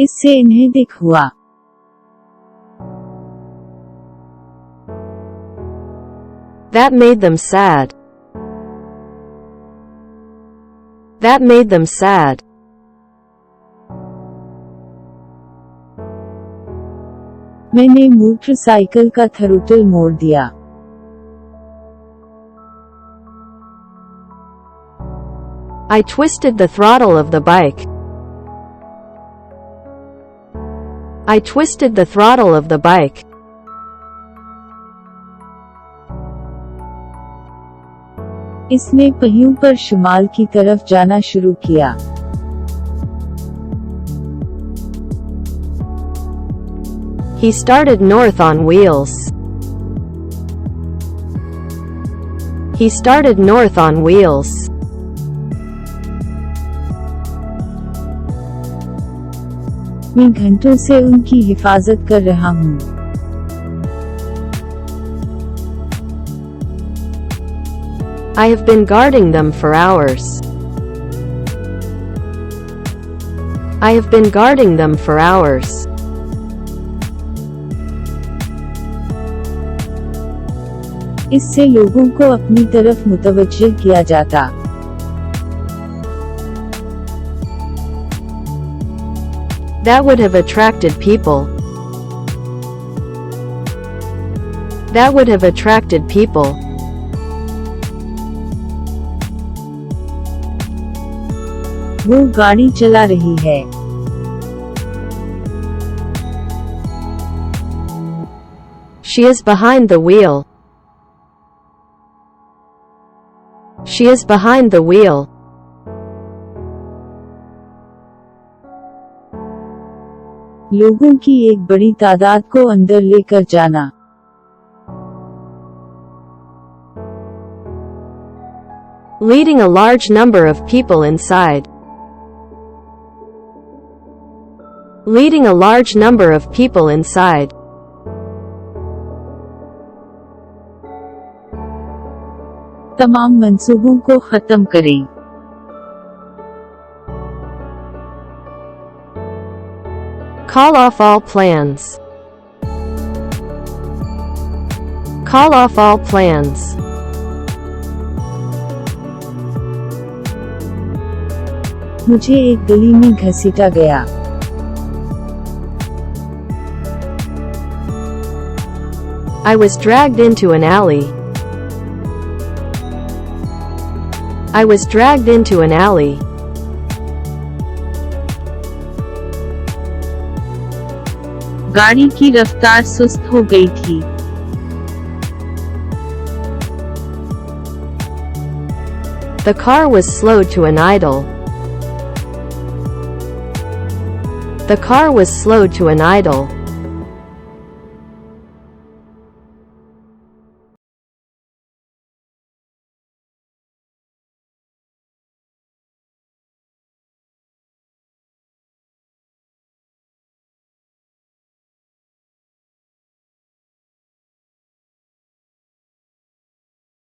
इससे इन्हें दिख हुआ। That made them sad. That made them sad. मैंने मोटरसाइकिल का थ्रोटल मोड़ दिया। I twisted the throttle of the bike. I twisted the throttle of the bike. इसने पहैयों पर शमाल की तरफ जाना शुरू किया। He started north on wheels. He started north on wheels. मैं घंटों से उनकी हिफाजत कर रहा हूँ। I have been guarding them for hours. I have been guarding them for hours. इससे लोगों को अपनी तरफ मुतवज्जह किया जाता। That would have attracted people. That would have attracted people. वो गाड़ी चला रही है। She is behind the wheel. She is behind the wheel. लोगों की एक बड़ी तादाद को अंदर लेकर जाना। Leading a large number of people inside. Leading a large number of people inside. तमाम मंसूबों को खत्म करें। Call off all plans. Call off all plans. मुझे एक गली में घसीटा गया। I was dragged into an alley. I was dragged into an alley. गाड़ी की रफ्तार सुस्त हो गई थी। The car was slowed to an idle. The car was slowed to an idle.